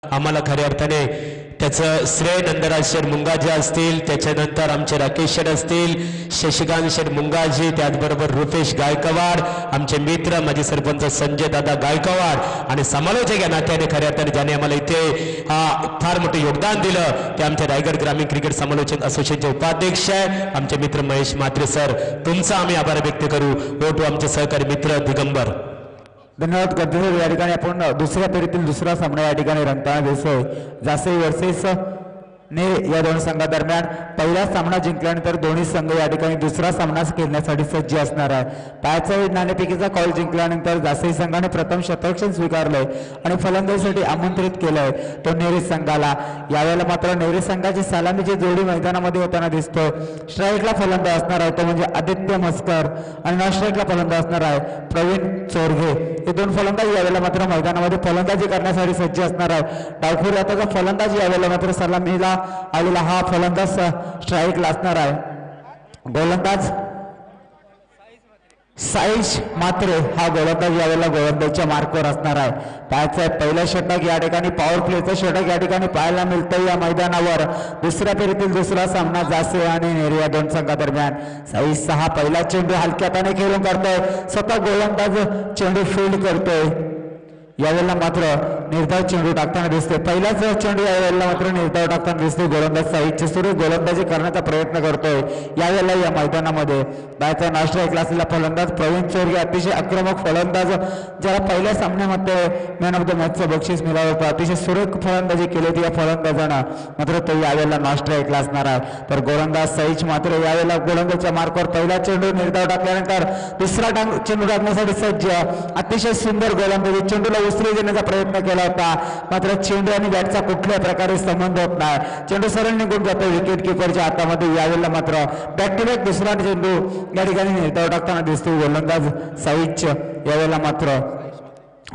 आम्हाला खऱ्या अर्थाने त्याचं श्रेय नंदराज शेठ मुंगाजी असतील, त्याच्यानंतर आमचे राकेश शेठ असतील, शशिकांत शेठ मुंगाजी, त्याचबरोबर रुपेश गायकवाड, आमचे मित्र माजी सरपंच संजय दादा गायकवाड आणि समालोचक या नात्याने खऱ्या अर्थाने ज्याने आम्हाला इथे फार मोठे योगदान दिलं ते आमचे रायगड ग्रामीण क्रिकेट समालोचक असोसिएशनचे उपाध्यक्ष आमचे मित्र महेश म्हात्रे सर, तुमचा आम्ही आभार व्यक्त करू. ओटू आमचे सहकारी मित्र दिगंबर. धन्यवाद गद्देसर. या ठिकाणी आपण दुसऱ्या फेरीतील दुसरा सामना या ठिकाणी रंगताना दिसतोय. जासई वर्सेस ने या दोन संघादरम्यान पहिला सामना जिंकल्यानंतर दोन्ही संघ या ठिकाणी दुसरा सामना खेळण्यासाठी सज्ज असणार आहे. पायाचा नाणेफेकीचा कॉल जिंकल्यानंतर जासई संघाने प्रथम शतरक्षण स्वीकारलंय आणि फलंदाजीसाठी आमंत्रित केलंय तो नेरी संघाला. यावेळेला मात्र नेरी संघाची सलामीची जोडी मैदानामध्ये होताना दिसतोय. स्ट्राईकला फलंदाज असणार आहे तो म्हणजे आदित्य मस्कर आणि नॉन स्ट्राईकला फलंदाज असणार आहे प्रवीण चोरघे. हे दोन फलंदाज यावेळेला मात्र मैदानामध्ये फलंदाजी करण्यासाठी सज्ज असणार आहे. डावखुरी हाताचा फलंदाज यावेळेला मात्र सलामीला आलेला हा फलंदाज स्ट्राईकला असणार आहे. गोलंदाज साईश मात्रे हा गोलंदाज यावेळेला गोलंदाजच्या मार्कवर असणार आहे. त्याचं पहिलं षटक या ठिकाणी पॉवर प्लेचं षटक या ठिकाणी पाहायला मिळतं या मैदानावर. दुसऱ्या फेरीतील दुसरा सामना जासे आणि नेरी या दोन संघादरम्यान. साईश हा पहिला चेंडू हलक्या हाताने खेळून करतोय, स्वतः गोलंदाज चेंडू फील्ड करतोय. यावेळेला मात्र निर्धाव चेंडू टाकताना दिसते. पहिलाच चेंडू यावेळेला मात्र निर्धाव टाकताना दिसते. गोलंदाज साईडचे सुरू गोलंदाजी करण्याचा प्रयत्न करतोय यावेळेला या मैदानामध्ये. बायचा नॉन स्ट्राईकला असलेला फलंदाज प्रवीण चोरगे अतिशय आक्रमक फलंदाज, ज्याला पहिल्या सामन्यामध्ये मॅन ऑफ द मॅचचं बक्षीस मिळालं होतं. अतिशय सुरेख फलंदाजी केली होती या फलंदाजानं, मात्र तो यावेळेला नॉन स्ट्राईकला असणार आहे. तर गोलंदाज साईच मात्र यावेळेला गोलंदाजच्या मार्कवर पहिला चेंडू निर्धाव टाकल्यानंतर दुसरा चेंडू टाकण्यासाठी सज्ज. अतिशय सुंदर गोलंदाजी, चेंडूला उसळी देण्याचा प्रयत्न केला होता, मात्र चेंडू आणि बॅटचा कुठल्याही प्रकारे संबंध होत नाही. चेंडू सरळ निघून जातो विकेट किपरच्या हातामध्ये. यावेळेला मात्र बॅक टू बॅक दुसरा चेंडू या ठिकाणी निर्धाव टाकताना दिसतो गोलंदाज साईच. यावेळेला मात्र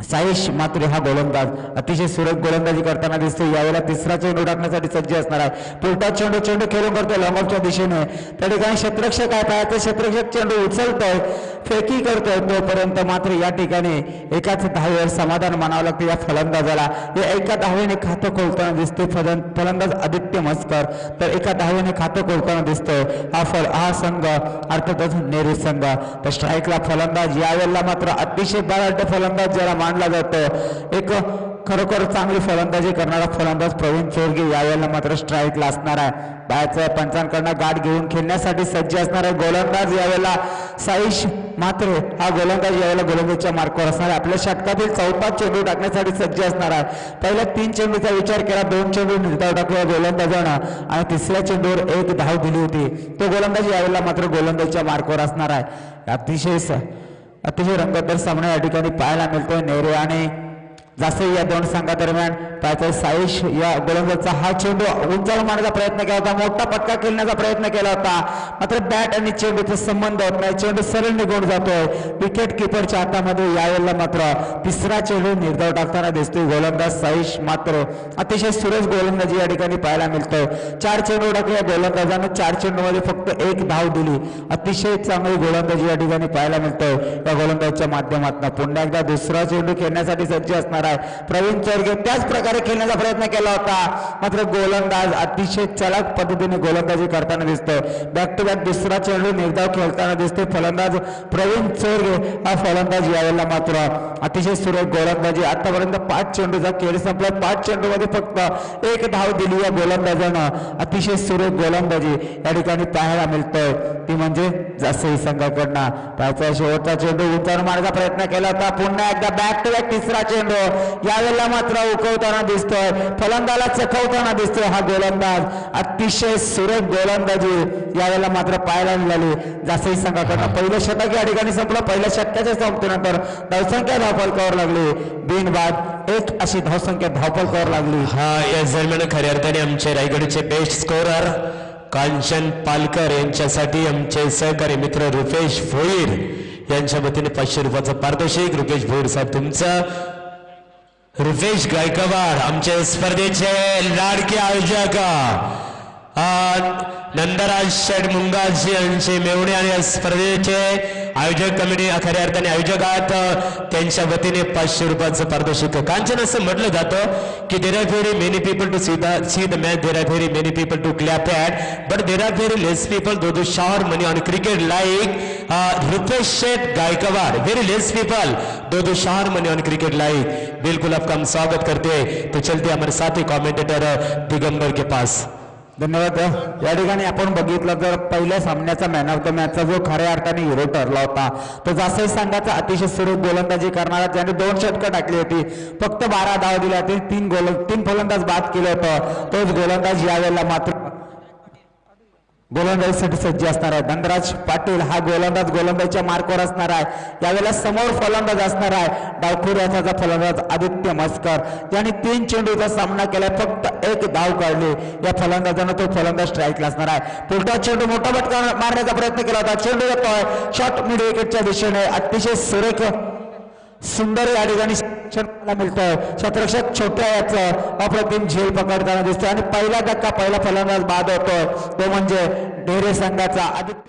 साईश मात्रे हा गोलंदाज अतिशय सुरेख गोलंदाजी करताना दिसतो. यावेळेला तिसरा चेंडू टाकण्यासाठी सज्ज असणार आहे. पुलटा चेंडू खेळून करतोय लॉंग ऑफच्या दिशेने. त्या ठिकाणी क्षेत्ररक्षक आहे, पायाचं क्षेत्ररक्षक चेंडू उचलतोय, फेकी करतोय. तोपर्यंत मात्र या ठिकाणी एकाच धावेवर समाधान मानावं लागतं या फलंदाजाला. हे एका धावेने खातं खोलताना दिसते फलंदाज आदित्य मस्कर, तर एका धावेने खातं खोलताना दिसतोय हा संघ अर्थातच नेहरू संघ. तर स्ट्राईकला फलंदाज यावेळेला मात्र अतिशय बलाढ्य फलंदाज ज्याला मानला जातो, एक खरोखर चांगली फलंदाजी करणारा फलंदाज प्रवीण चोरगे यावेळेला मात्र स्ट्राईकला असणार आहे. बाहेरच्या पंचांकडनं गाठ घेऊन खेळण्यासाठी सज्ज असणार आहे गोलंदाज यावेळेला साईश मात्र हा गोलंदाज यावेळेला गोलंदाजच्या मार्कवर असणार आहे. आपल्या षटकातील चौथा चेंडू टाकण्यासाठी सज्ज असणार आहे. पहिल्या 3 चेंडूचा विचार केला, 2 चेंडू निर्धाव टाकला गोलंदाजानं आणि तिसऱ्या चेंडूवर 1 धाव दिली होती. तो गोलंदाज यावेळेला मात्र गोलंदाजच्या मार्कवर असणार आहे. अतिशय रंगतदार सामना या ठिकाणी पाहायला मिळतोय. नेहरू आणि जासई या दोन संघादरम्यान. पाहतोय साईश या गोलंदाजचा हा चेंडू उंचावर मारण्याचा प्रयत्न केला होता, मोठा पटका खेळण्याचा प्रयत्न केला होता, मात्र बॅट आणि चेंडूचा संबंध होत नाही. चेंडू सरळ निघून जातोय विकेट किपरच्या हातामध्ये. यावेळेला मात्र तिसरा चेंडू निर्धाव टाकताना दिसतोय गोलंदाज साईश मात्र अतिशय सुरेख गोलंदाजी या ठिकाणी पाहायला मिळतोय. 4 चेंडू टाकले गोलंदाजाने, 4 चेंडूमध्ये फक्त 1 धाव दिली. अतिशय चांगली गोलंदाजी या ठिकाणी पाहायला मिळतोय या गोलंदाजच्या माध्यमातून. पुन्हा एकदा दुसरा चेंडू खेळण्यासाठी सज्ज असणार आहे प्रवीण चोरगे. त्याच प्रकारे खेळण्याचा प्रयत्न केला होता, मात्र गोलंदाज अतिशय चलाक पद्धतीने गोलंदाजी करताना दिसतोय. बॅक टू बॅक दुसरा चेंडू निर्धाव खेळताना दिसतोय फलंदाज प्रवीण चोरगे हा फलंदाज. यावेळेला मात्र अतिशय सुरेख गोलंदाजी. आतापर्यंत 5 चेंडूचा खेळ संपला, 5 चेंडूमध्ये फक्त 1 धाव दिली या गोलंदाजानं. अतिशय सुरेख गोलंदाजी या ठिकाणी पाहायला मिळतोय, ती म्हणजे जासई संघाकडनं. त्याचा शेवटचा चेंडू उंचावर मारण्याचा प्रयत्न केला होता. पुन्हा एकदा बॅक टू बॅक तिसरा चेंडू यावेळेला मात्र उकवताना दिसतोय, फलंदाला चकवताना दिसतोय हा गोलंदाज. अतिशय सुरेख गोलंदाजी यावेळेला मात्र पाहायला मिळाली जासई संघाकडनं. पहिलं षटक या ठिकाणी संपलं. पहिल्या षटकाच्या संपल्यानंतर धावसंख्या धावफलकावर लागली, बिनबाद 1 अशी धावसंख्या धावफलकावर लागली. हा या दरम्यान खऱ्या अर्थाने आमचे रायगडचे बेस्ट स्कोरर कांचन पालकर यांच्यासाठी आमचे सहकारी मित्र रुपेश भोईर यांच्या वतीने 500 रुपयाचं पारितोषिक. रुपेश भोईर साहेब तुमचं. रुपेश गायकवाड आमचे स्पर्धेचे लाडके आयोजक नंदराज शेठ मुंगाजी यांचे मेवणे आणि या स्पर्धेचे आयोजक कमिटी खऱ्या अर्थाने आयोजक आहेत त्यांच्या वतीने 500 रुपयाचं पारितोषिक. कांचन असं म्हटलं जातं की there are very many people to see the match, there are very many people to clap at, but there are very less people though shower money on cricket like Rupesh Sheth Gaikwad. Very less people though shower money on cricket like. बिल्कुल आपका हम स्वागत करते हैं. तो चलते हमारे साथी commentator Digambar के pass. धन्यवाद. या ठिकाणी आपण बघितलं तर पहिल्या सामन्याचा मॅन ऑफ द मॅचचा जो खऱ्या अर्थाने हिरो ठरला होता तो जासई संघाचा अतिशय सुरेख गोलंदाजी करणारा, ज्याने 2 षटकं टाकली होती, फक्त 12 धावा दिल्या होती, 3 फलंदाज बाद केले होतं. तोच गोलंदाज यावेळेला मात्र गोलंदाजीसाठी सज्ज असणार आहे. धनराज पाटील हा गोलंदाजच्या मार्कवर असणार आहे. यावेळेला समोर फलंदाज असणार आहे डावखुर याचा फलंदाज आदित्य मस्कर, ज्याने 3 चेंडूचा सामना केला, फक्त 1 धाव काढली. या फलंदाजानं तो फलंदाज स्ट्राईकला असणार आहे. पुढचा चेंडू मोठा फटका मारण्याचा प्रयत्न केला होता, चेंडू येतोय शॉर्ट मिड विकेटच्या दिशेने. अतिशय सुरेख सुंदर या ठिकाणी मिळतोय. क्षेत्ररक्षक छोट्या याचं अप्रतिम झेल पकडताना दिसतोय आणि पहिला धक्का पहिला फलंदाज बाद होतोय तो म्हणजे ढेरे संघाचा आदित्य.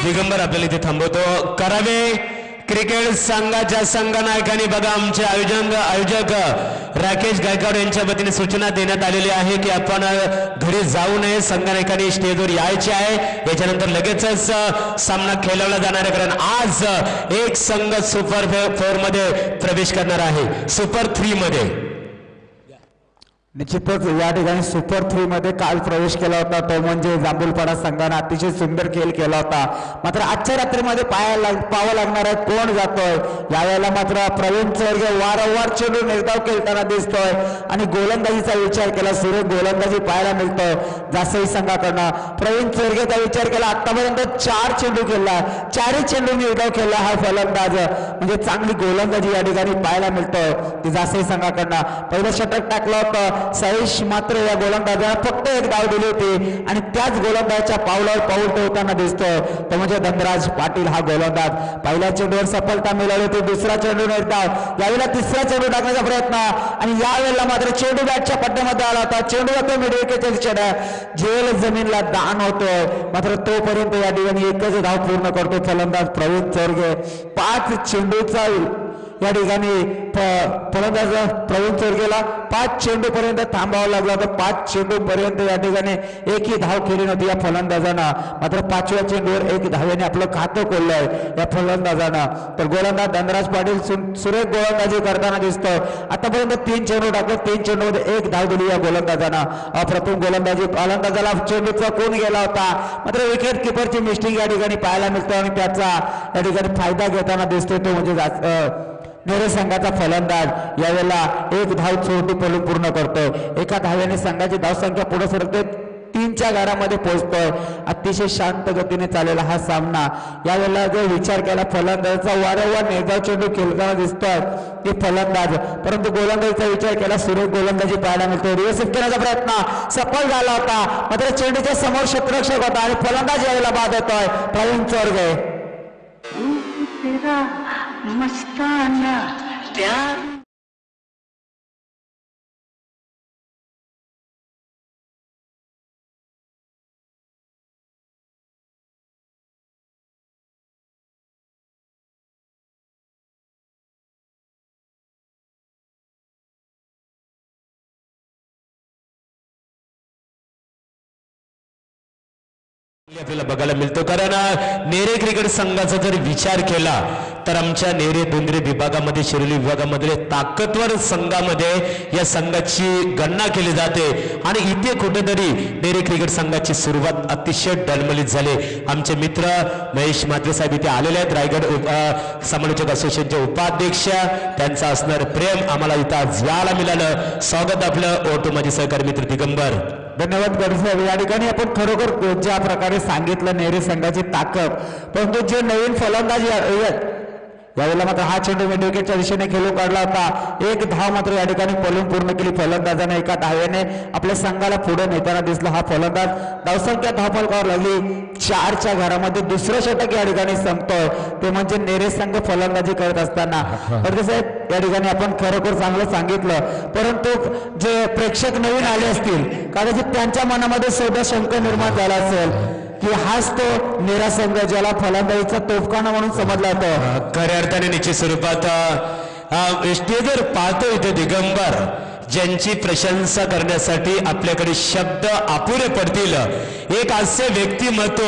दिगंबर आपल्याला इथे थांबवतो. करावे क्रिकेट संघाच्या संघनायकांनी बघा आमचे आयोजक राकेश गायकवाड यांच्या वतीने सूचना देण्यात आलेली आहे की आपण घरी जाऊ नये, संघनायकांनी स्टेजवर यायचे आहे. याच्यानंतर लगेचच सामना खेळवला जाणार आहे, कारण आज एक संघ सुपर 4 मध्ये प्रवेश करणार आहे, सुपर 3 मध्ये. निश्चितच या ठिकाणी सुपर 3 मध्ये काल प्रवेश केला होता तो म्हणजे जांभूलपाडा संघाने अतिशय सुंदर खेळ केला होता. मात्र आजच्या रात्रीमध्ये पाहावं लागणार आहे कोण जातोय. यावेळेला मात्र प्रवीण चोरगे वारंवार चेंडू निर्धाव खेळताना दिसतोय आणि गोलंदाजीचा विचार केला, सुरेख गोलंदाजी पाहायला मिळतोय जासई संघाकडनं. प्रवीण चोरगेचा विचार केला, आतापर्यंत 4 चेंडू खेळला, 4ही चेंडू निर्धाव खेळला हा फलंदाज, म्हणजे चांगली गोलंदाजी या ठिकाणी पाहायला मिळतोय ती जासई संघाकडनं. पहिलं षटक टाकलं होतं सहीश, मात्र या गोलंदाजाला फक्त 1 धाव दिली होती आणि त्याच गोलंदाजाच्या पावलावर पाऊल ठेवताना दिसतोय तो म्हणजे धनराज पाटील हा गोलंदाज. पहिल्या चेंडूवर सफलता मिळाली होती, दुसरा चेंडू निर्धाव, यावेळेला तिसरा चेंडू टाकण्याचा प्रयत्न आणि यावेळेला मात्र चेंडू बॅटच्या पट्ट्यामध्ये आला होता, चेंडू होतो मिडविकेटच्या दिशेने, झेल जमीनला दान होतोय. मात्र तोपर्यंत या ठिकाणी 1च धाव पूर्ण करतो फलंदाज प्रवीण चोरगे. 5 चेंडूचा या ठिकाणी फलंदाज प्रवीण चोरगेला 5 चेंडू पर्यंत थांबावं लागलं होतं. 5 चेंडू पर्यंत या ठिकाणी एकही धाव केली नव्हती या फलंदाजानं. मात्र 5व्या चेंडूवर 1 धावेने आपलं खातं खोललंय या फलंदाजानं. तर गोलंदाज धनराज पाटील सुरेख गोलंदाजी करताना दिसतोय. आतापर्यंत 3 चेंडू टाकले, 3 चेंडूमध्ये 1 धाव दिली या गोलंदाजानं. अप्रतिम गोलंदाजी, फलंदाजाला चेंडू चकून गेला होता, मात्र विकेट किपरची मिस्टेक या ठिकाणी पाहायला मिळतो आणि त्याचा या ठिकाणी फायदा घेताना दिसतोय तो म्हणजे नेरे संघाचा फलंदाज. यावेळेला 1 धाव चोरटी पूर्ण करतोय. 1 धाव्याने संघाची धावसंख्या पुढे सरकते, 3च्या घरामध्ये पोहोचतोय. अतिशय शांत गतीने चाललेला हा सामना. यावेळेला जो विचार केला फलंदाजाचा, वारंवार निर्धाव चेंडू खेळताना दिसतोय ते फलंदाज, परंतु गोलंदाजीचा विचार केला, सुरेख गोलंदाजी पाहायला मिळतो. रिव्हर्स करण्याचा प्रयत्न सफल झाला होता, मात्र चेंडूच्या समोर क्षेत्ररक्षक होता आणि फलंदाज यावेळेला बाद होतोय प्रवीण चोरगे. मस्ताना प्यार आपल्याला बघायला मिळतो. कारण नेरे क्रिकेट संघाचा जर विचार केला तर आमच्या नेरे दुंद्रे विभागामध्ये, शिरोली विभागामध्ये ताकदवर संघामध्ये या संघाची गणना केली जाते आणि इथे कुठेतरी नेरे क्रिकेट संघाची सुरुवात अतिशय डलमलीत झाली. आमचे मित्र महेश म्हात्रे साहेब इथे आलेले आहेत, रायगड समालोचक असोसिएशनचे उपाध्यक्ष, त्यांचं असणार प्रेम आम्हाला इथं आज यायला मिळालं. स्वागत आपलं. ओटू माझे सहकारी मित्र दिगंबर. धन्यवाद गडसाहेब. या ठिकाणी आपण खरोखर ज्या प्रकारे सांगितलं नेरे संघाची ताकद, परंतु जे नवीन फलंदाज यावेळेला मात्र हा चेंडू मिड विकेटच्या दिशेने खेळून काढला होता. एक धाव मात्र या ठिकाणी पळून पूर्ण केली फलंदाजाने. एका धावेने आपल्या संघाला पुढे नेताना दिसला हा फलंदाज. धावसंख्या धावफलकावर लागली 4च्या घरामध्ये दुसरं षटक या ठिकाणी संपतोय ते म्हणजे नेरे संघ फलंदाजी करत असताना. साहेब या ठिकाणी आपण खरोखर चांगलं सांगितलं, परंतु जे प्रेक्षक नवीन आले असतील कदाचित त्यांच्या मनामध्ये सुद्धा शंका निर्माण झाला असेल की हाच तो नेरा संघ ज्याला फलंदाजीचा तोफखाना म्हणून समजला जातो. खऱ्या अर्थाने निश्चित स्वरूपात स्टेजवर पाहतो इथे दिगंबर ज्यांची प्रशंसा करण्यासाठी आपल्याकडे शब्द अपुरे पडतील. एक हास्य व्यक्तिमत्व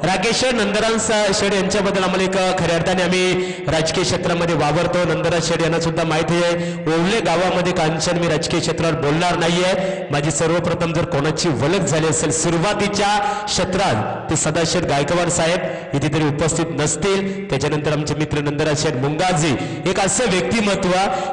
राकेश नंदराज शेड यांच्याबद्दल आम्हाला एक खऱ्या अर्थाने आम्ही राजकीय क्षेत्रामध्ये वावरतो. नंदराज शेड यांना सुद्धा माहिती आहे ओवले गावामध्ये कांचन मी राजकीय क्षेत्रावर बोलणार नाहीये. माझी सर्वप्रथम जर कोणाची वलक झाली असेल सुरुवातीच्या क्षेत्रात ते सदाशिव गायकवाड साहेब इथे तरी उपस्थित नसतील. त्याच्यानंतर आमचे मित्र नंदराज शेड मुंगाजी एक असं व्यक्तिमत्व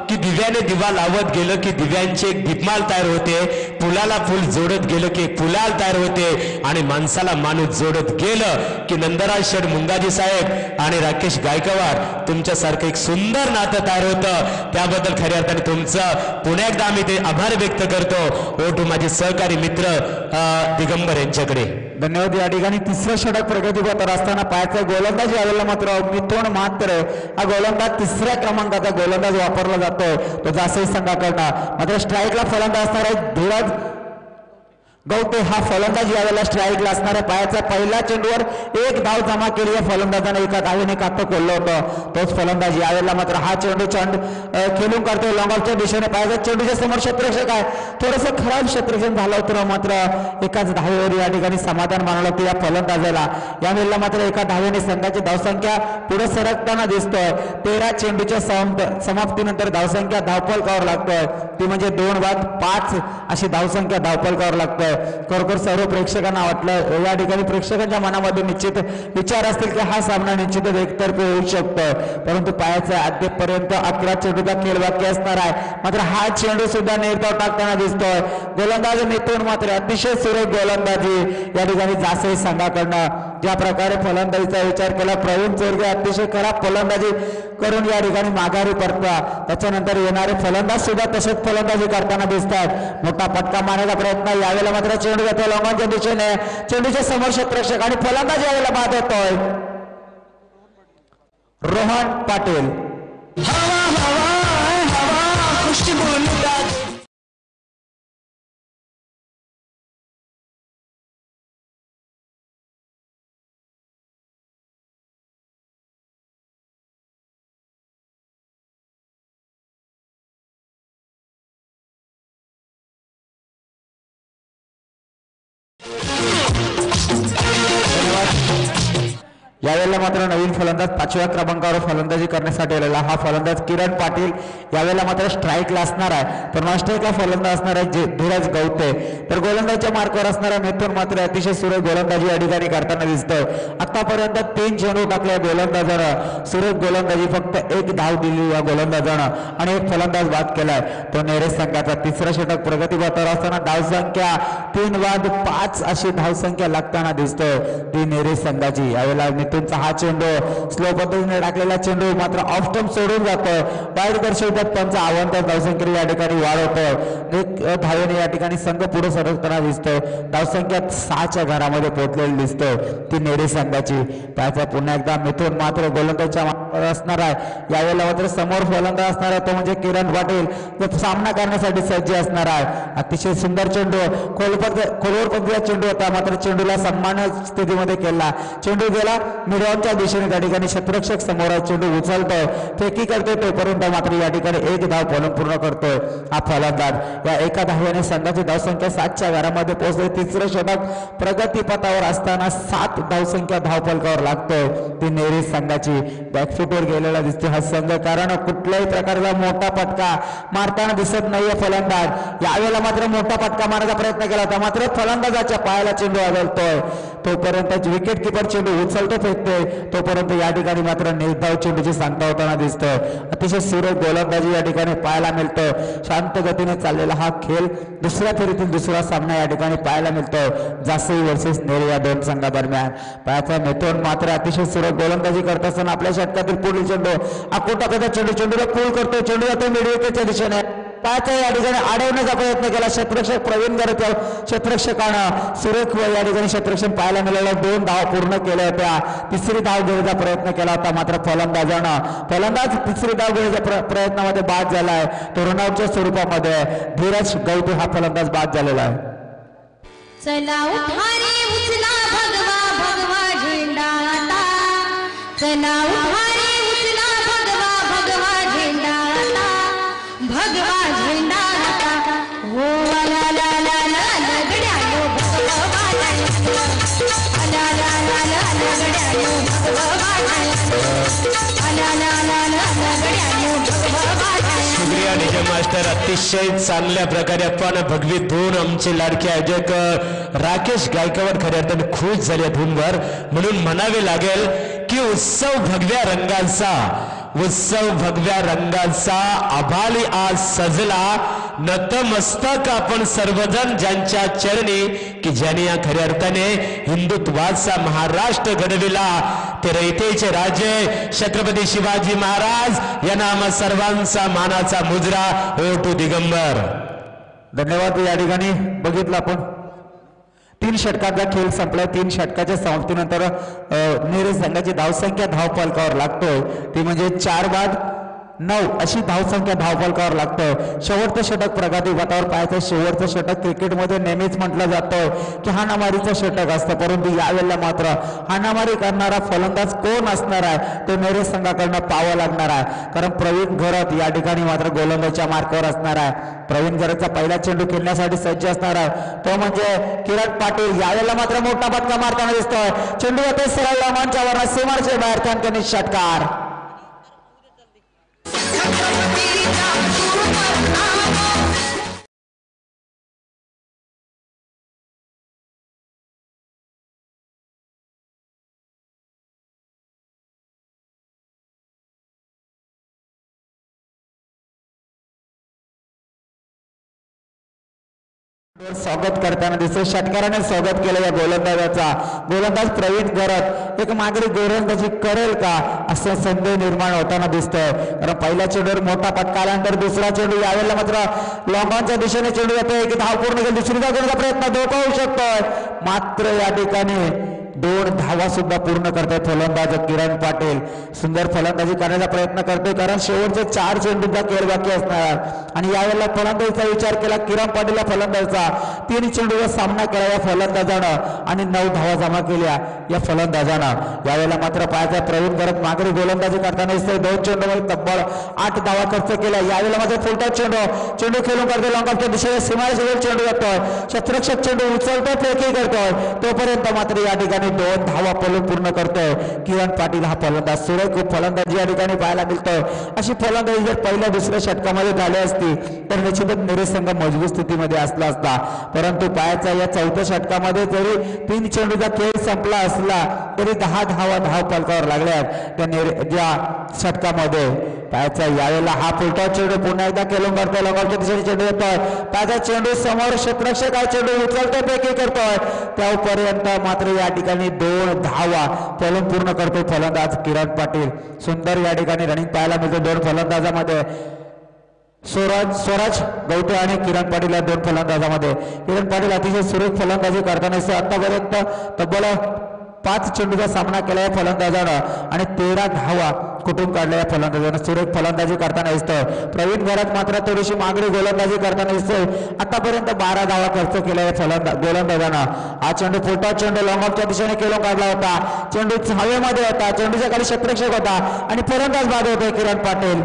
की दिव्याने दिवा लावत गेलं की दिव्यांचे एक दीपमाल तयार होते, फुलाला फुल जोडत गेलं की एक फुलाल तयार होते आणि माणसाला माणूस जोडत गेलं की नंदराज शेड मुंगाजी साहेब आणि राकेश गायकवाड तुमच्यासारखं एक सुंदर नातं तयार होतं. त्याबद्दल खऱ्या अर्थाने तुमचं पुन्हा एकदा आम्ही ते आभार व्यक्त करतो. ओटू माझे सहकारी मित्र दिगंबर यांच्याकडे धन्यवाद. या ठिकाणी तिसरं षटक प्रगतीपथावर असताना पायाचा गोलंदाज यावेळेला मात्र मिथुन मात्र हा गोलंदाज तिसऱ्या क्रमांकाचा गोलंदाज वापरला जातोय तो जासई संघाकडनं. मात्र स्ट्राईकला फलंदाज असणार आहे धीरज गवते हा फलंदाज यावेळेला स्ट्राईकला असणाऱ्या पायाचा पहिल्या चेंडूवर एक धाव जमा केली या फलंदाजाने एका धावेने खातं खोललं होतं. तोच फलंदाज यावेळेला मात्र हा चेंडू खेळून करतोय लॉंगऑफच्या दिशेने. पायाचा चेंडूच्या समोर क्षेत्ररक्षक आहे, थोडंसं खराब क्षेत्ररक्षण झालं होतं मात्र एकाच धावेवर या ठिकाणी समाधान मानलं होतं या फलंदाजाला. यावेळेला मात्र एका धावेने संघाची धावसंख्या पुढे सरकताना दिसतोय. 13 चेंडूच्या समाप्तीनंतर धावसंख्या धावफलकावर लागतोय ती म्हणजे 2/5 अशी धावसंख्या धावफलकावर लागतोय. खरोखर सर्व प्रेक्षकांना वाटलं या ठिकाणी प्रेक्षकांच्या मनामध्ये निश्चित विचार असतील की हा सामना निश्चितच एकतर्फी होऊ शकतोय, परंतु पायाचा अद्यापर्यंत 11 चेंडूचा खेळ बाकी असणार आहे. मात्र हा चेंडू सुद्धा निर्धाव टाकताना दिसतोय. गोलंदाज मिथून मात्र अतिशय सुरेख गोलंदाजी या ठिकाणी जासई संघाकडनं. ज्या प्रकारे फलंदाजीचा विचार केला प्रवीण चोरगे अतिशय खराब फलंदाजी करून या ठिकाणी माघारी परतला. त्याच्यानंतर येणारे फलंदाज सुद्धा तसेच फलंदाजी करताना दिसतात. मोठा फटका मारण्याचा प्रयत्न यावेळेला मात्र चेंडू जातो लॉंगॉनच्या दिशेने. चेंडूच्या समोर क्षेत्ररक्षक आणि फलंदाज यावेळेला बाद होतोय रोहन पाटील. यावेळेला मात्र नवीन फलंदाज 5व्या क्रमांकावर फलंदाजी करण्यासाठी आलेला हा फलंदाज किरण पाटील यावेळेला मात्र स्ट्राईकला असणार आहे. तर नॉन स्ट्राईकला फलंदाज असणार आहे धीरज गवते. तर गोलंदाजच्या मार्कवर असणारा मिथुन मात्र अतिशय सुरेख गोलंदाजी या ठिकाणी करताना दिसतोय. आतापर्यंत 3 चेंडू टाकले गोलंदाजानं, सुरेख गोलंदाजी फक्त एक धाव दिली या गोलंदाजानं आणि एक फलंदाज बाद केलाय तो नेरे संघाचा. तिसरा षटक प्रगतीपथावर असताना धावसंख्या 3/5 अशी धावसंख्या लागताना दिसतोय ती नेरे संघाची. यावेळेला मिथुनचा हा चेंडू स्लो पद्धतीने टाकलेला चेंडू मात्र ऑफ स्टंप सोडून जातोय. वाईट दर्शवतात त्यांचा आव्हान धावसंख्येला या ठिकाणी वाढ होतोय. एक धावेने या ठिकाणी संघ पुढे सरकताना दिसतोय. धावसंख्या 6च्या घरामध्ये पोहोचलेली दिसतोय ती नेरे संघाची. त्याचा पुन्हा एकदा मिथुन मात्र गोलंदाजच्या मार्गावर असणार आहे. यावेळेला मात्र समोर फलंदाज असणार आहे तो म्हणजे किरण पाटील जो सामना करण्यासाठी सज्ज असणार आहे. अतिशय सुंदर चेंडू खोलवर पद्धतीचा चेंडू होता मात्र चेंडूला सन्मान स्थितीमध्ये केला. चेंडू गेला मिडऑनच्या दिशेने त्या ठिकाणी क्षेत्ररक्षक समोर चेंडू उचलतोय फेकी करतोय तोपर्यंत मात्र या ठिकाणी एक धाव पूर्ण करतोय हा फलंदाज. या एका धावेने संघाची धावसंख्या 7च्या घरामध्ये पोहोचली. तिसरं षटक प्रगतीपथावर असताना 7 धावसंख्या धावफलकावर लागतोय ती नेरी संघाची. बॅकफुटवर गेलेला दिसतो हा संघ कारण कुठल्याही प्रकारचा मोठा फटका मारताना दिसत नाहीये फलंदाज. यावेळेला मात्र मोठा फटका मारण्याचा प्रयत्न केला होता मात्र फलंदाजाच्या पायाला चेंडू आदळतोय तोपर्यंत विकेट किपर चेंडू उचलतो फेकते तोपर्यंत या ठिकाणी मात्र निर्धाव चेंडूची सांगता होताना दिसतोय. अतिशय सुरेख गोलंदाजी या ठिकाणी पाहायला मिळतो. शांत गतीने चाललेला हा खेळ दुसऱ्या फेरीतील दुसरा सामना या ठिकाणी पाहायला मिळतो. जासई वर्सेस नेरे या दोन संघादरम्यान. पायाचा नेतोन मात्र अतिशय सुरेख गोलंदाजी करत असताना आपल्या षटकातील पुढील चेंडू आकोटाकडे चेंडूला पूल करतो. चेंडू जातो मिडविकेटच्या दिशेने. पायाचा या ठिकाणी अडवण्याचा प्रयत्न केला क्षेत्ररक्षक प्रवीण गरत क्षेत्ररक्षकानं सुरेख या ठिकाणी क्षेत्ररक्षण पाहायला मिळालं. 2 धावा पूर्ण केल्या होत्या. तिसरी धाव घेण्याचा प्रयत्न केला होता मात्र फलंदाज तिसरी धाव घेण्याच्या प्रयत्नामध्ये बाद झालाय. तो रनआउटच्या स्वरूपामध्ये धीरज गवते हा फलंदाज बाद झालेला आहे. चला उठा रे उचला भगवा भगवा झेंडा आता. चला उठा रे उचला भगवा भगवा झेंडा आता. भगवा झेंडा आता. हो ला ला ला ला लगड्यालो भगवा झेंडा. ला ला ला ला लगड्यालो भगवा झेंडा. ला ला ला ला लगड्यालो भगवा झेंडा. शुक्रिया निजाम मास्टर. अतिशय चांगल्या प्रकारे आपण भगवी धून आमचे लाडके आयोजक राकेश गायकवाड खऱ्या अर्थाने खुश झाले धूनवर. म्हणून म्हणावे लागेल की उत्सव भगव्या रंगाचा आभाली आज सजला. नतमस्तक आपण सर्वजण ज्यांच्या चरणी की ज्यांनी या खऱ्या अर्थाने हिंदुत्वाचा महाराष्ट्र घडविला ते रयतेचे राजे छत्रपती शिवाजी महाराज यांना आम्हा सर्वांचा मानाचा मुजरा ओटू दिगंबर. धन्यवाद. या ठिकाणी बघितलं आपण 3 षटकाचा खेळ संपलाय. 3 षटकाच्या समाप्तीनंतर नेरे संघाची धावसंख्या धावफलकावर लागतोय ती म्हणजे 4/9 अशी धावसंख्या धावफलकावर लागतोय. शेवटचं षटक प्रगती पथावर पाहायचं. शेवटचं षटक क्रिकेटमध्ये नेहमीच म्हटलं जातं की हाणामारीचं षटक असतं, परंतु यावेळेला मात्र हाणामारी करणारा फलंदाज कोण असणार आहे तो नेरे संघाकडनं पाहावं लागणार आहे. कारण प्रवीण घरत या ठिकाणी मात्र गोलंदाजीच्या मार्कावर असणार आहे. प्रवीण घरतचा पहिला चेंडू खेळण्यासाठी सज्ज असणार आहे तो म्हणजे किरण पाटील. यावेळेला मात्र मोठा फटका मारताना दिसतोय. चेंडू येते सरळ लांबांच्या वर सीमारेषे बाहेर त्यांनी षटकार. स्वागत करताना दिसतोय. षटकाराने स्वागत केलं या गोलंदाजाचा. गोलंदाज प्रवीण घरत एक मागणी गोलंदाजी करेल का असं संदेह निर्माण होताना दिसतोय. कारण पहिल्या चेंडूवर मोठा फटका आल्यानंतर दुसरा चेंडू यावेळेला मात्र लॉंगॉनच्या दिशेने चेंडू येतोय की धाव पूर्ण केली. दुसरी धाव घेण्याचा प्रयत्न धोका होऊ शकतोय मात्र या ठिकाणी 2 धावा सुद्धा पूर्ण करतोय फलंदाज किरण पाटील. सुंदर फलंदाजी करण्याचा प्रयत्न करतोय कारण शेवटचे 4 चेंडूचा खेळ बाकी असणार आणि यावेळेला फलंदाजीचा विचार केला किरण पाटीलला. फलंदाजाचा 3 चेंडूचा सामना केला या फलंदाजानं आणि 9 धावा जमा केल्या या फलंदाजानं. यावेळेला मात्र पायाचा प्रवीण घरत मागणी गोलंदाजी करताना दिसतोय. 2 चेंडूमध्ये तब्बल 8 धावा खर्च केल्या. यावेळेला मात्र फुलटॉस चेंडू खेळून करतोय. लॉंगऑफच्या दिशेने सीमारेषेवर चेंडू येतोय. क्षेत्ररक्षक चेंडू उचलतोय फेकी करतोय तोपर्यंत मात्र या ठिकाणी 2 धावा पूर्ण करतोय किरण पाटील हा फलंदाज. सुरेख फलंदाजी या ठिकाणी पाहायला मिळतोय. अशी फलंदाजी जर पहिल्या दुसऱ्या षटकामध्ये झाली असती तर निश्चितच नेरे संघ मजबूत स्थितीमध्ये असला असता. परंतु पायाचा या 4थ्या षटकामध्ये जरी 3 चेंडूचा खेळ संपला असला तरी 10 धावा धावफलकावर लागल्यात त्या षटकामध्ये. पायाचा यावेळेला हा फुलटॉस चेंडू पुन्हा एकदा केलून करतोय. लॉंगऑफच्या दिशेने चेंडू येतोय. पायाचा चेंडू समोर क्षेत्ररक्षक हा चेंडू उचलतोय फेकी करतोय त्यापर्यंत मात्र या ठिकाणी 2 धावा पूर्ण करतो फलंदाज किरण पाटील. सुंदर या ठिकाणी रनिंग पाहायला मिळते 2 फलंदाजामध्ये. स्वराज गवटे आणि किरण पाटील या 2 फलंदाजामध्ये. किरण पाटील अतिशय सुरेख फलंदाजी करताना आतापर्यंत तब्बल 5 चेंडूचा सामना केला या फलंदाजानं आणि 13 धावा कुठून काढल्या या फलंदाजानं. सुरेख फलंदाजी करताना दिसतोय. प्रवीण घरत मात्र थोडीशी मागणी गोलंदाजी करताना दिसतोय. आतापर्यंत 12 धावा खर्च केल्या या गोलंदाजानं. हा चेंडू फुलटॉस चेंडू लॉंगऑफच्या दिशेने केलून काढला होता. चेंडू हवेमध्ये होता. चेंडूच्या खाली क्षेत्ररक्षक होता आणि फलंदाज बाद होतोय किरण पाटील.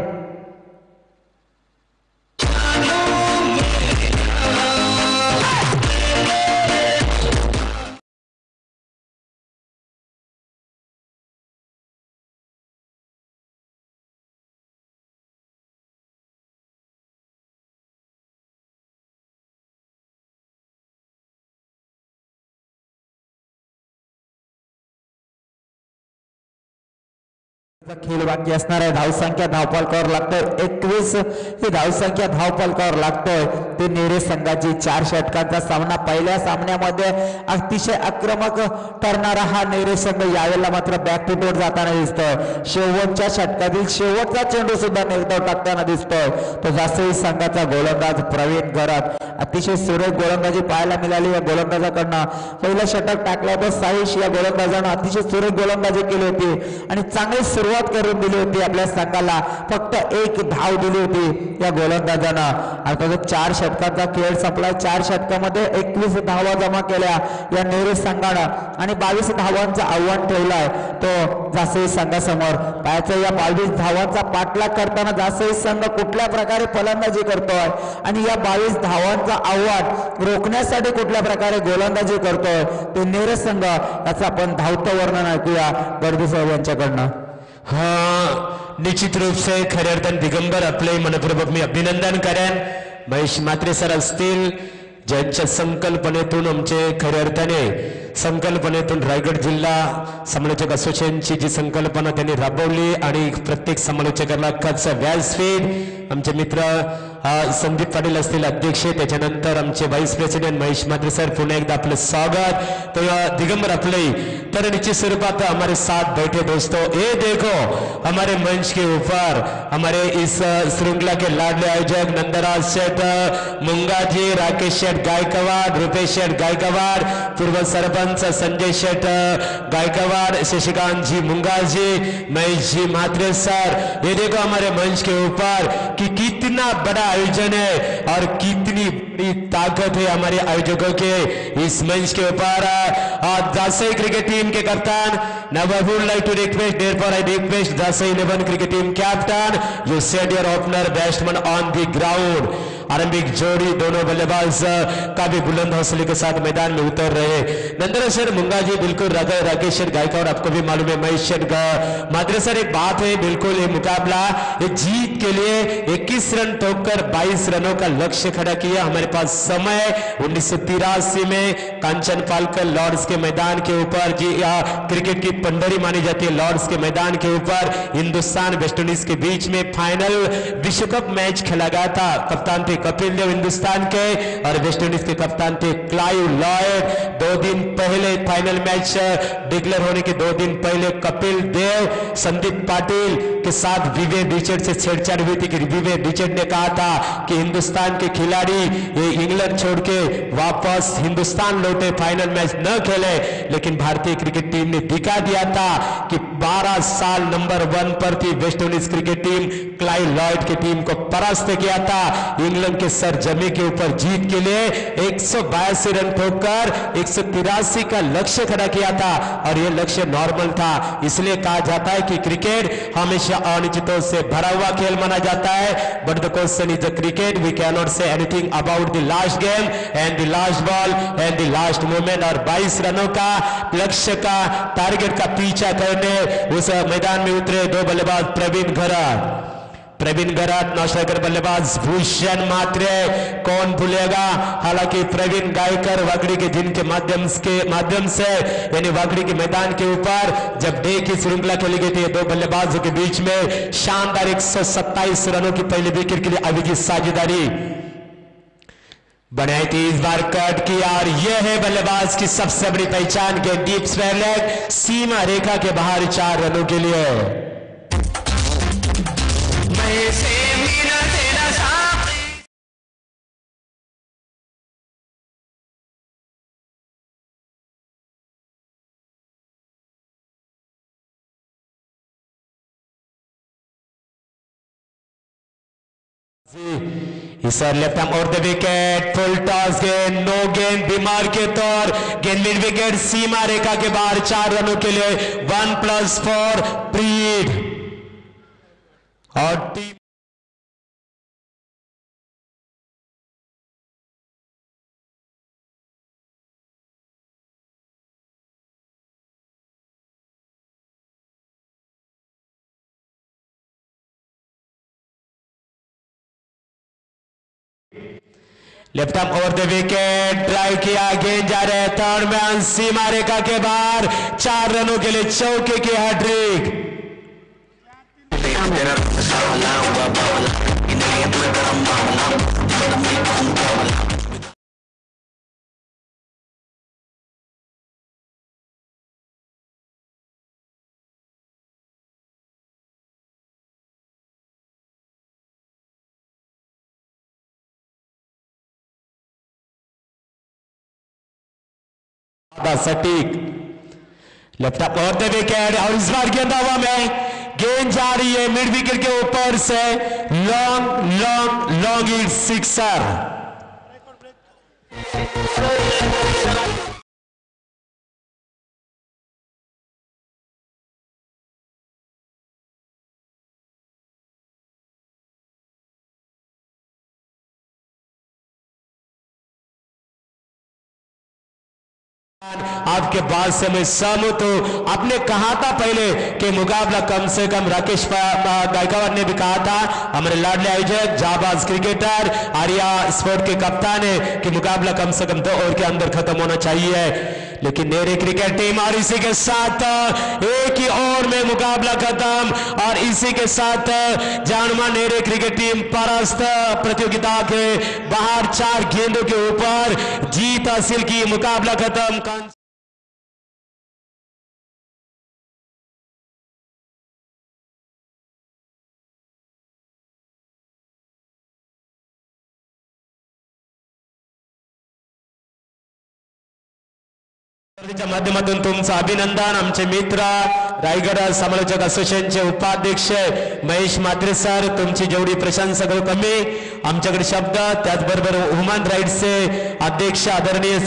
खेळ बाकी असणार आहे. धावसंख्या धावफलकावर लागतोय 21 ही धावसंख्या धावफलकावर लागतोय. ते नेरे संघाची 4 षटकांचा सामना. पहिल्या सामन्यामध्ये अतिशय आक्रमक ठरणारा हा नेरे संघ यावेळेला मात्र बॅक फुटवर जाताना दिसतोय. शेवटच्या षटकातील शेवटचा चेंडू सुद्धा निर्धाव टाकताना दिसतोय. तो जास्तही संघाचा गोलंदाज प्रवीण गरात. अतिशय सुरेख गोलंदाजी पाहायला मिळाली या गोलंदाजाकडनं. पहिलं षटक टाकल्यावर साईश या गोलंदाजानं अतिशय सुरेख गोलंदाजी केली होती आणि चांगली सुरुवात करून दिली होती. आपल्या संघाला फक्त 1 धाव दिली होती या गोलंदाजानं. अर्थातच 4 षटकांचा खेळ संपला. 4 षटकामध्ये 21 धावा जमा केल्या या नेरे संघानं आणि 22 धावांचं आव्हान ठेवलंय तो जासई संघासमोर. पाहायचं या 22 धावांचा पाठलाग करताना जासई संघ कुठल्या प्रकारे फलंदाजी करतोय आणि या 22 धावांचं आव्हान रोखण्यासाठी कुठल्या प्रकारे गोलंदाजी करतोय ते नेरे संघ. याचं आपण धावतं वर्णन ऐकूया गर्दी साहेब यांच्याकडनं. हाँ, निश्चित रूप से खरे अर्थान दिगंबर आपले मनपूर्वक मी अभिनंदन करेन. महेश म्हात्रे सर असतील ज्यांच्या संकल्पनेतून आमचे खऱ्या अर्थाने संकल्पनेतून रायगड जिल्हा समालोचक असोसिएशनची जी संकल्पना त्यांनी राबवली आणि प्रत्येक समालोचकाला खास व्यासपीठ आमचे मित्र संदीप पाटील असतील अध्यक्ष. त्याच्यानंतर आमचे vice president Mahesh Mhatre sir पुन्हा एकदा आपलं स्वागत. तो दिगंबर आपले तर निश्चित स्वरूपात हमारे साथ बैठे दोस्तों. ये देखो हमारे मंच के ऊपर हमारे इस श्रृंखला के लाडले आयोजक नंदराज शेठ मुंगा जी, राकेश शेठ गायकवाड़, रुपेश शेठ गायकवाड़, पूर्व सरपंच संजय शेठ गायकवाड़, शशिकांत जी मुंगा जी, महेश जी म्हात्रे सर. ये देखो हमारे मंच के ऊपर कि कितना बड़ा आयोजन है और कितनी बड़ी ताकत है हमारे आयोजकों के इस मंच के ऊपर. जासई क्रिकेट टीम के कप्तान now I would like to request, therefore I request Jasai 11 cricket team captain, you set your opener batsman on the ground. आरंभिक जोड़ी दोनों बल्लेबाज काफी बुलंद हौसले के साथ मैदान में उतर रहे. नंदरा सर मुंगा जी बिल्कुल राकेश शेठ गायकवाड़ आपको भी मालूम है, महेश शेठ म्हात्रे सर. एक बात है बिल्कुल ये मुकाबला ये जीत के लिए 21 रन ठोककर 22 रनों का लक्ष्य खड़ा किया. हमारे पास समय 1983 में कांचन पालकर लॉर्ड्स के मैदान के ऊपर जी क्रिकेट की पंडरी मानी जाती है. लॉर्ड्स के मैदान के ऊपर हिंदुस्तान वेस्ट इंडीज के बीच में फाइनल विश्व कप मैच खेला गया था. कप्तान थे कपिल देव हिंदुस्तान के और वेस्ट इंडीज के कप्तान थे क्लाइव लॉयड. 2 दिन पहले फाइनल मैच डिक्लेयर होने के 2 दिन पहले कपिल देव संदीप पाटिल के साथ विवेक रिचर्ड से छेड़छाड़ हुई थी कि विवेक रिचर्ड ने कहा था कि हिंदुस्तान के खिलाड़ी ये इंग्लैंड छोड़ के वापस हिंदुस्तान लौटे, फाइनल मैच न खेले. लेकिन भारतीय क्रिकेट टीम ने दिखा दिया था कि 12 साल नंबर 1 पर थी West Indies cricket team. Clive Lloyd की टीम को परास्त किया था. इंग्लैंड के सरजमी के ऊपर जीत के लिए 182 रन ठोककर 183 का लक्ष्य खड़ा किया था और यह लक्ष्य नॉर्मल था. इसलिए कहा जाता है कि क्रिकेट हमेशा अनिश्चितों से भरा हुआ खेल माना जाता है. But the question is the cricket we can not say anything about the last game and the last ball and the last movement. और 22 रनों का लक्ष्य का टारगेट का पीछा करने उस मैदान में उतरे 2 बल्लेबाज प्रवीण गराट, नौस्ट्राइकर बल्लेबाज भूषण म्हात्रे. कौन भूलेगा, हालांकि प्रवीण गायकर वागड़ी के जिनके माध्यम से यानी वागड़ी के मैदान के ऊपर जब डे की श्रृंखला खेली गई थी 2 बल्लेबाजों के बीच में शानदार 127 रनों की पहली विकेट के लिए अभिजीत साझेदारी बनाई थी. इस बार कट किया और यह है बल्लेबाज की सबसे बड़ी पहचान के डीप स्क्वायर लेग सीमा रेखा के बाहर 4 रनों के लिए. सर लेफ्ट आर्म और द विकेट, फुल टॉस गेंद, नो गेंद, बीमार के तौर गेंद मिड विकेट सीमा रेखा के बाहर 4 रनों के लिए 1+4 प्रीड और team left arm over the wicket, drive किया, गेंद जा रहे थर्ड मैन सीमा रेखा के बाहर 4 रनों के लिए चौके की हैट्रिक. सटीक लेफ्ट अप और द विकेट और इस बार गेंद हवा में, गेंद जा रही है मिड विकेट के ऊपर से, long long long hit sixer. आपके बात से मैं सहमत हूं। आपने कहा था पहले कि मुकाबला कम से कम, राकेश गायकवाड़ ने भी कहा था, हमारे लाडले आयोजक जाबाज क्रिकेटर आर्या स्पोर्ट के कप्तान है कि मुकाबला कम से कम 2 ओवर के अंदर खत्म होना चाहिए, लेकिन नेरे क्रिकेट टीम और इसी के साथ एक ही ओवर में मुकाबला खत्म और इसी के साथ जानवा नेरे क्रिकेट टीम परास्त प्रतियोगिता के बाहर 4 गेंदों के ऊपर जीत हासिल की, मुकाबला खत्म। माध्यमातून तुमचं अभिनंदन। आमचे मित्र रायगड समालोचक असोसिएशनचे उपाध्यक्ष महेश म्हात्रे सर, तुमची जेवढी प्रशंसा करू कमी, आमच्याकडे शब्द। त्याचबरोबर ह्युमन राईट्सचे अध्यक्ष आदरणीय